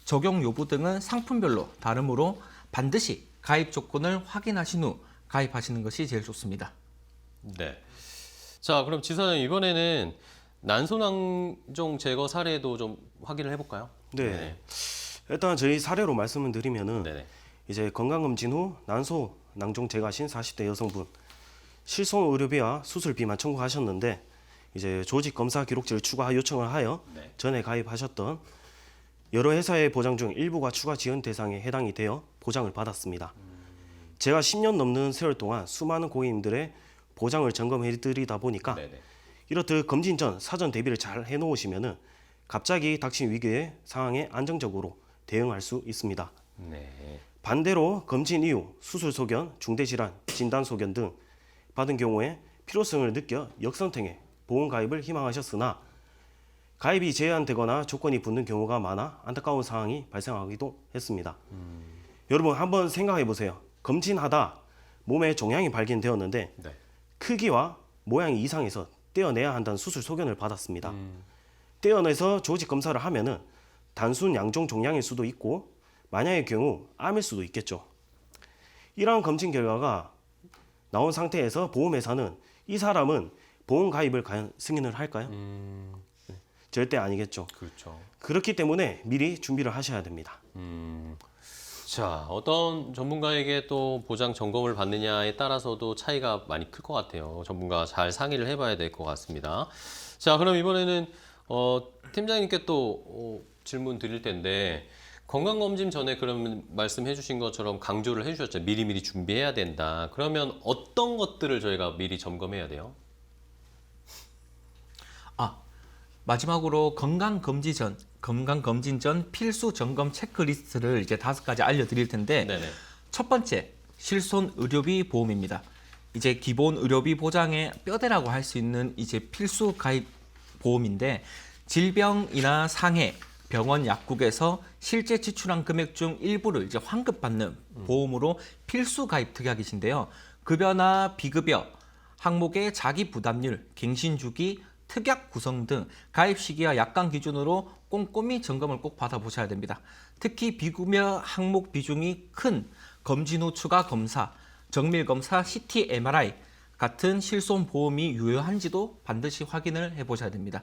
적용 여부 등은 상품별로 다르므로 반드시 가입 조건을 확인하신 후 가입하시는 것이 제일 좋습니다. 네. 자, 그럼 지사장님 이번에는 난소낭종 제거 사례도 좀 확인을 해볼까요? 네. 일단 저희 사례로 말씀을 드리면은 네네. 이제 건강검진 후 난소 낭종 제거하신 40대 여성분 실손 의료비와 수술비만 청구하셨는데 이제 조직 검사 기록지를 추가 요청을 하여 네. 전에 가입하셨던 여러 회사의 보장 중 일부가 추가 지원 대상에 해당이 되어 보장을 받았습니다. 제가 10년 넘는 세월 동안 수많은 고객님들의 보장을 점검해 드리다 보니까 네네. 이렇듯 검진 전 사전 대비를 잘 해놓으시면은 갑자기 닥친 위기의 상황에 안정적으로 대응할 수 있습니다. 네. 반대로 검진 이후 수술 소견, 중대질환, 진단 소견 등 받은 경우에 필요성을 느껴 역선택에 보험 가입을 희망하셨으나 가입이 제한되거나 조건이 붙는 경우가 많아 안타까운 상황이 발생하기도 했습니다. 여러분 한번 생각해 보세요. 검진하다 몸에 종양이 발견되었는데 네. 크기와 모양이 이상해서 떼어내야 한다는 수술 소견을 받았습니다. 떼어내서 조직 검사를 하면은 단순 양종 종양일 수도 있고 만약의 경우 암일 수도 있겠죠. 이러한 검진 결과가 나온 상태에서 보험회사는 이 사람은 보험 가입을 과연 승인을 할까요? 네, 절대 아니겠죠. 그렇죠. 그렇기 때문에 미리 준비를 하셔야 됩니다. 자, 어떤 전문가에게 또 보장 점검을 받느냐에 따라서도 차이가 많이 클 것 같아요. 전문가와 잘 상의를 해봐야 될 것 같습니다. 자, 그럼 이번에는 팀장님께 또 질문 드릴 텐데 건강검진 전에 그러면 말씀해 주신 것처럼 강조를 해주셨죠. 미리미리 준비해야 된다. 그러면 어떤 것들을 저희가 미리 점검해야 돼요? 마지막으로 건강검진 전 필수 점검 체크리스트를 이제 5가지 알려드릴 텐데 네네. 첫 번째, 실손 의료비 보험입니다. 이제 기본 의료비 보장의 뼈대라고 할 수 있는 이제 필수 가입 보험인데 질병이나 상해, 병원 약국에서 실제 지출한 금액 중 일부를 이제 환급받는 보험으로 필수 가입 특약이신데요. 급여나 비급여, 항목의 자기 부담률, 갱신 주기, 특약 구성 등 가입 시기와 약관 기준으로 꼼꼼히 점검을 꼭 받아보셔야 됩니다. 특히 비급여 항목 비중이 큰 검진 후 추가 검사, 정밀 검사, CT, MRI 같은 실손 보험이 유효한지도 반드시 확인을 해보셔야 됩니다.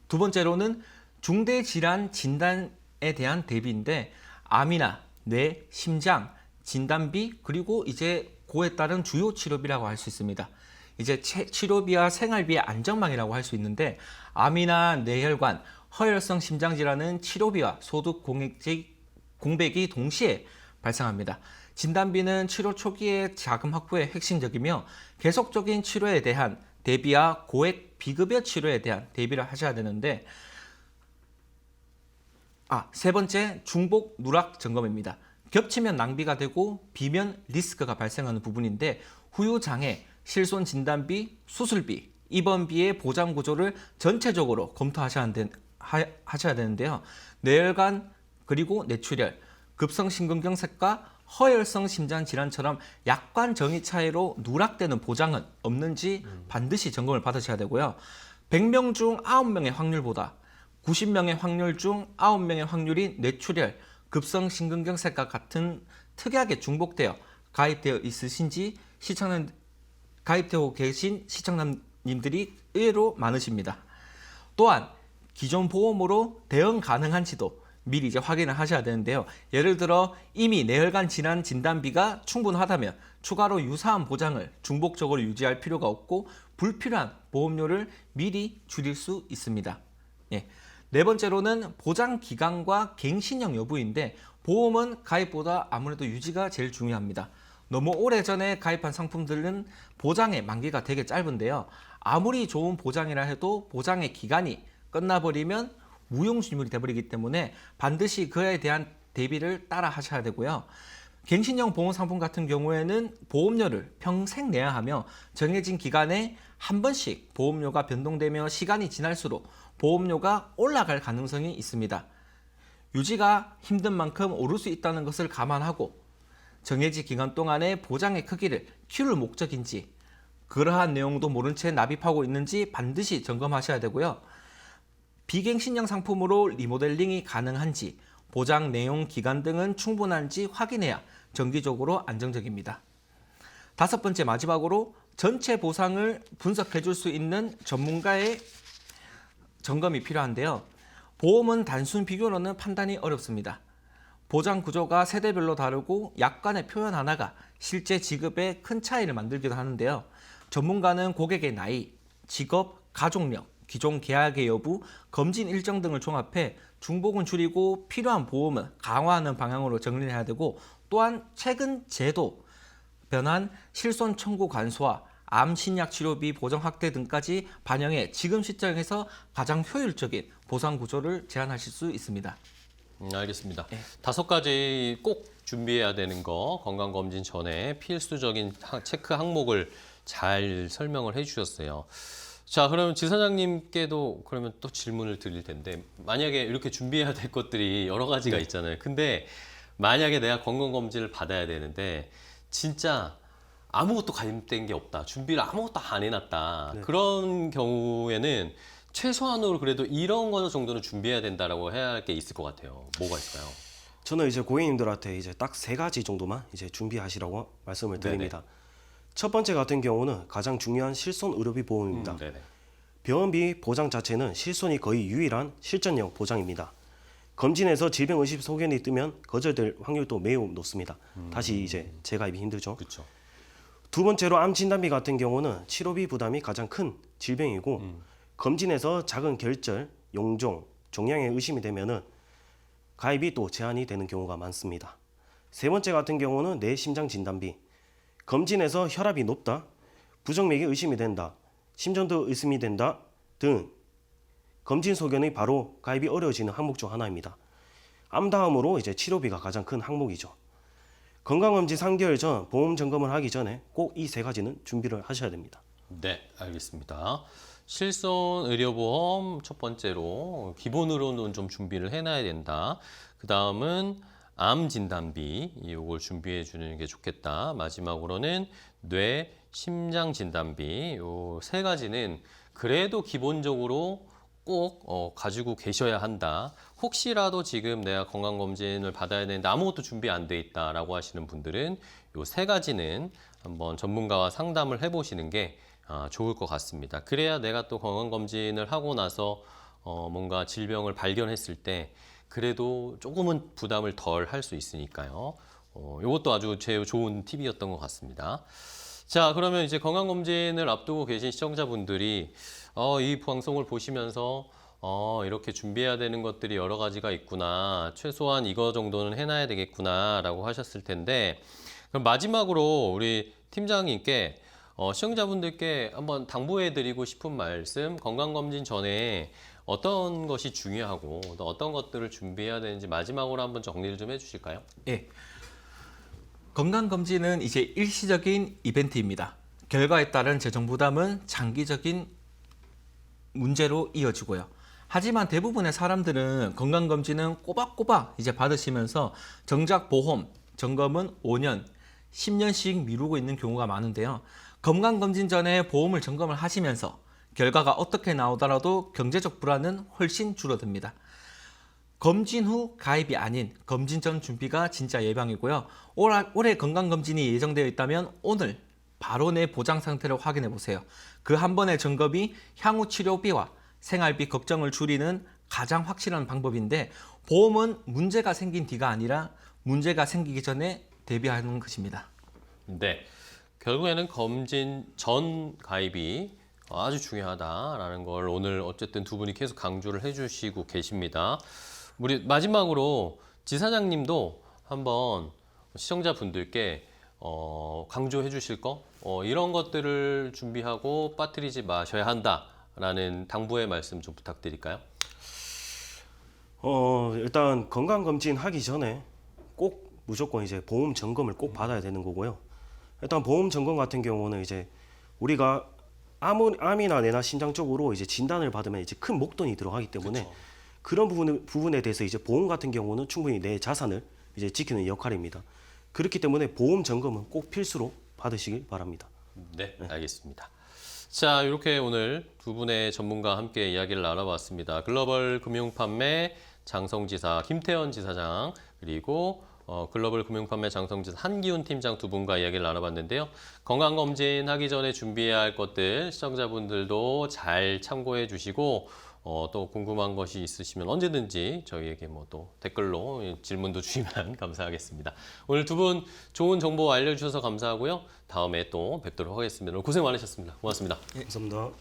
두 번째로는 중대 질환 진단에 대한 대비인데 암이나 뇌, 심장, 진단비 그리고 이제 그에 따른 주요 치료비라고 할 수 있습니다. 이제 치료비와 생활비의 안전망이라고 할 수 있는데 암이나 뇌혈관, 허혈성 심장질환은 치료비와 소득 공백이 동시에 발생합니다. 진단비는 치료 초기의 자금 확보에 핵심적이며 계속적인 치료에 대한 대비와 고액 비급여 치료에 대한 대비를 하셔야 되는데 세 번째, 중복 누락 점검입니다. 겹치면 낭비가 되고 비면 리스크가 발생하는 부분인데 후유장애, 실손 진단비, 수술비, 입원비의 보장 구조를 전체적으로 검토하셔야 되는데요. 뇌혈관 그리고 뇌출혈, 급성심근경색과 허혈성 심장질환처럼 약관 정의 차이로 누락되는 보장은 없는지 반드시 점검을 받으셔야 되고요. 100명 중 9명의 확률보다 90명의 확률 중 9명의 확률이 뇌출혈, 급성심근경색과 같은 특약에 중복되어 가입되어 있으신지 가입되어 계신 시청자님들이 의외로 많으십니다. 또한 기존 보험으로 대응 가능한지도 미리 이제 확인을 하셔야 되는데요. 예를 들어 이미 뇌혈관 질환 진단비가 충분하다면 추가로 유사한 보장을 중복적으로 유지할 필요가 없고 불필요한 보험료를 미리 줄일 수 있습니다. 네 번째로는 보장 기간과 갱신형 여부인데 보험은 가입보다 아무래도 유지가 제일 중요합니다. 너무 오래전에 가입한 상품들은 보장의 만기가 되게 짧은데요. 아무리 좋은 보장이라 해도 보장의 기간이 끝나버리면 무용지물이 돼버리기 때문에 반드시 그에 대한 대비를 따라 하셔야 되고요. 갱신형 보험 상품 같은 경우에는 보험료를 평생 내야 하며 정해진 기간에 한 번씩 보험료가 변동되며 시간이 지날수록 보험료가 올라갈 가능성이 있습니다. 유지가 힘든 만큼 오를 수 있다는 것을 감안하고 정해진 기간 동안의 보장의 크기를 키울 목적인지 그러한 내용도 모른 채 납입하고 있는지 반드시 점검하셔야 되고요. 비갱신형 상품으로 리모델링이 가능한지 보장 내용 기간 등은 충분한지 확인해야 정기적으로 안정적입니다. 다섯 번째 마지막으로 전체 보상을 분석해 줄 수 있는 전문가의 점검이 필요한데요. 보험은 단순 비교로는 판단이 어렵습니다. 보장 구조가 세대별로 다르고 약관의 표현 하나가 실제 지급에 큰 차이를 만들기도 하는데요. 전문가는 고객의 나이, 직업, 가족력, 기존 계약의 여부, 검진 일정 등을 종합해 중복은 줄이고 필요한 보험은 강화하는 방향으로 정리를 해야 되고 또한 최근 제도 변환, 실손 청구 간소화, 암 신약 치료비 보정 확대 등까지 반영해 지금 시점에서 가장 효율적인 보상 구조를 제안하실 수 있습니다. 알겠습니다. 5가지 꼭 준비해야 되는 거 건강검진 전에 필수적인 체크 항목을 잘 설명을 해주셨어요. 자, 그러면 지사장님께도 그러면 또 질문을 드릴 텐데 만약에 이렇게 준비해야 될 것들이 여러 가지가 있잖아요. 근데 만약에 내가 건강검진을 받아야 되는데 진짜 아무것도 가입된 게 없다. 준비를 아무것도 안 해놨다. 네. 그런 경우에는 최소한으로 그래도 이런 거 정도는 준비해야 된다라고 해야 할 게 있을 것 같아요. 뭐가 있을까요? 저는 이제 고객님들한테 이제 딱 3가지 정도만 이제 준비하시라고 말씀을 드립니다. 첫 번째 같은 경우는 가장 중요한 실손 의료비 보험입니다. 네네. 병원비 보장 자체는 실손이 거의 유일한 실전형 보장입니다. 검진에서 질병 의심 소견이 뜨면 거절될 확률도 매우 높습니다. 다시 이제 재가입이 힘들죠. 그렇죠. 두 번째로 암 진단비 같은 경우는 치료비 부담이 가장 큰 질병이고 검진에서 작은 결절, 용종, 종양에 의심이 되면은 가입이 또 제한이 되는 경우가 많습니다. 세 번째 같은 경우는 내 심장 진단비. 검진에서 혈압이 높다, 부정맥이 의심이 된다, 심전도 의심이 된다 등 검진 소견이 바로 가입이 어려워지는 항목 중 하나입니다. 암 다음으로 이제 치료비가 가장 큰 항목이죠. 건강검진 3개월 전 보험 점검을 하기 전에 꼭 이 3가지는 준비를 하셔야 됩니다. 네, 알겠습니다. 실손 의료보험 첫 번째로 기본으로는 좀 준비를 해놔야 된다. 그 다음은 암 진단비 이걸 준비해 주는 게 좋겠다. 마지막으로는 뇌 심장 진단비 요 3가지는 그래도 기본적으로 꼭 가지고 계셔야 한다. 혹시라도 지금 내가 건강검진을 받아야 되는데 아무것도 준비 안 돼 있다라고 하시는 분들은 요 3가지는 한번 전문가와 상담을 해보시는 게 좋을 것 같습니다. 그래야 내가 또 건강검진을 하고 나서 뭔가 질병을 발견했을 때 그래도 조금은 부담을 덜 할 수 있으니까요. 이것도 아주 제일 좋은 팁이었던 것 같습니다. 자, 그러면 이제 건강검진을 앞두고 계신 시청자분들이 이 방송을 보시면서 이렇게 준비해야 되는 것들이 여러 가지가 있구나. 최소한 이거 정도는 해놔야 되겠구나 라고 하셨을 텐데 그럼 마지막으로 우리 팀장님께 시청자분들께 한번 당부해드리고 싶은 말씀, 건강검진 전에 어떤 것이 중요하고 또 어떤 것들을 준비해야 되는지 마지막으로 한번 정리를 좀 해주실까요? 예. 건강검진은 이제 일시적인 이벤트입니다. 결과에 따른 재정 부담은 장기적인 문제로 이어지고요. 하지만 대부분의 사람들은 건강검진은 꼬박꼬박 이제 받으시면서 정작 보험, 점검은 5년, 10년씩 미루고 있는 경우가 많은데요. 건강검진 전에 보험을 점검을 하시면서 결과가 어떻게 나오더라도 경제적 불안은 훨씬 줄어듭니다. 검진 후 가입이 아닌 검진 전 준비가 진짜 예방이고요. 올해 건강검진이 예정되어 있다면 오늘 바로 내 보장 상태를 확인해 보세요. 그 한 번의 점검이 향후 치료비와 생활비 걱정을 줄이는 가장 확실한 방법인데 보험은 문제가 생긴 뒤가 아니라 문제가 생기기 전에 대비하는 것입니다. 네, 결국에는 검진 전 가입이 아주 중요하다라는 걸 오늘 어쨌든 두 분이 계속 강조를 해주시고 계십니다. 우리 마지막으로 지사장님도 한번 시청자분들께 강조해 주실 거 이런 것들을 준비하고 빠뜨리지 마셔야 한다라는 당부의 말씀 좀 부탁드릴까요? 일단 건강검진 하기 전에 꼭 무조건 이제 보험 점검을 꼭 받아야 되는 거고요. 일단 보험 점검 같은 경우는 이제 우리가 암이나 뇌나 심장 쪽으로 이제 진단을 받으면 이제 큰 목돈이 들어가기 때문에 그쵸. 그런 부분에 대해서 이제 보험 같은 경우는 충분히 내 자산을 이제 지키는 역할입니다. 그렇기 때문에 보험 점검은 꼭 필수로 받으시길 바랍니다. 네, 알겠습니다. 자, 이렇게 오늘 두 분의 전문가와 함께 이야기를 나눠봤습니다. 글로벌 금융판매 장성지사 김태현 지사장 그리고 글로벌 금융판매 장성지사 한기훈 팀장 두 분과 이야기를 나눠봤는데요. 건강검진 하기 전에 준비해야 할 것들 시청자분들도 잘 참고해 주시고 또 궁금한 것이 있으시면 언제든지 저희에게 뭐 또 댓글로 질문도 주시면 감사하겠습니다. 오늘 두 분 좋은 정보 알려주셔서 감사하고요. 다음에 또 뵙도록 하겠습니다. 오늘 고생 많으셨습니다. 고맙습니다. 감사합니다.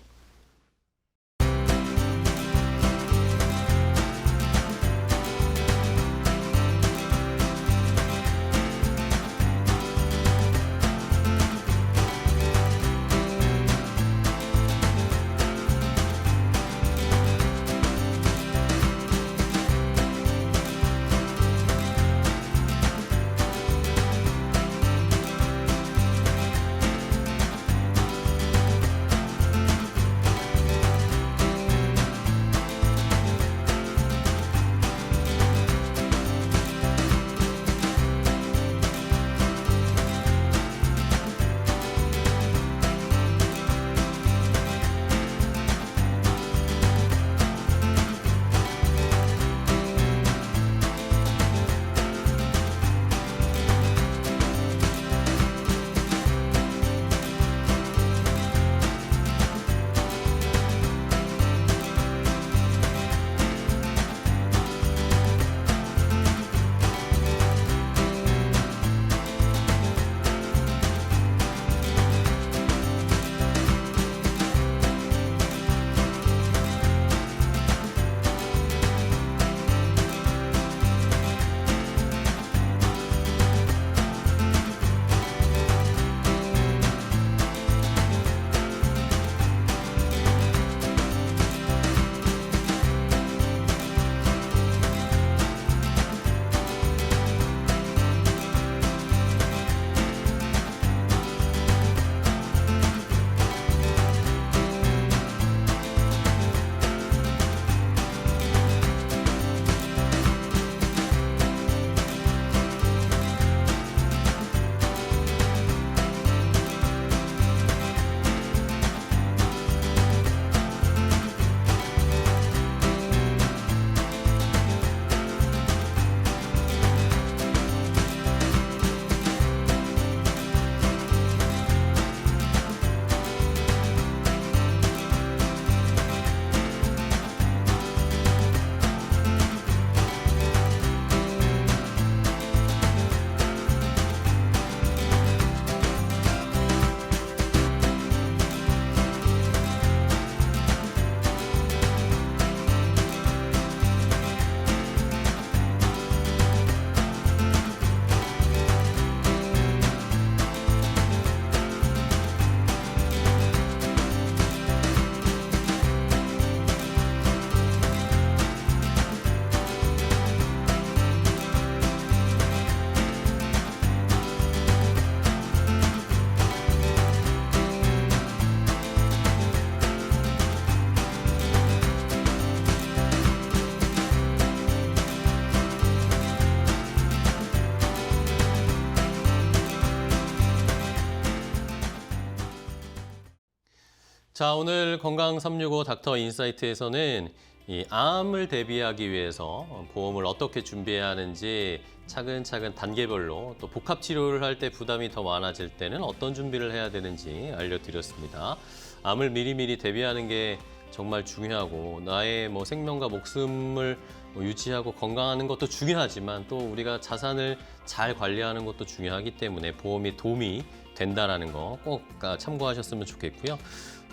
자, 오늘 건강 365 닥터 인사이트에서는 이 암을 대비하기 위해서 보험을 어떻게 준비해야 하는지 차근차근 단계별로 또 복합 치료를 할 때 부담이 더 많아질 때는 어떤 준비를 해야 되는지 알려드렸습니다. 암을 미리미리 대비하는 게 정말 중요하고 나의 뭐 생명과 목숨을 유지하고 건강하는 것도 중요하지만 또 우리가 자산을 잘 관리하는 것도 중요하기 때문에 보험이 도움이 된다라는 거 꼭 참고하셨으면 좋겠고요.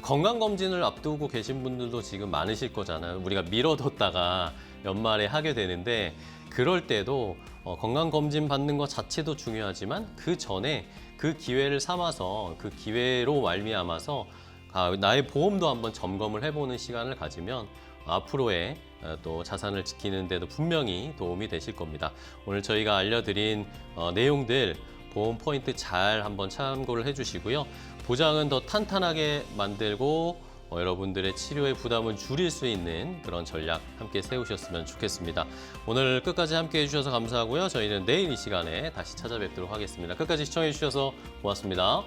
건강검진을 앞두고 계신 분들도 지금 많으실 거잖아요. 우리가 미뤄뒀다가 연말에 하게 되는데 그럴 때도 건강검진 받는 것 자체도 중요하지만 그 전에 그 기회를 삼아서 그 기회로 말미암아서 나의 보험도 한번 점검을 해보는 시간을 가지면 앞으로의 또 자산을 지키는 데도 분명히 도움이 되실 겁니다. 오늘 저희가 알려드린 내용들 보험 포인트 잘 한번 참고를 해주시고요. 보장은 더 탄탄하게 만들고 여러분들의 치료의 부담을 줄일 수 있는 그런 전략 함께 세우셨으면 좋겠습니다. 오늘 끝까지 함께 해주셔서 감사하고요. 저희는 내일 이 시간에 다시 찾아뵙도록 하겠습니다. 끝까지 시청해 주셔서 고맙습니다.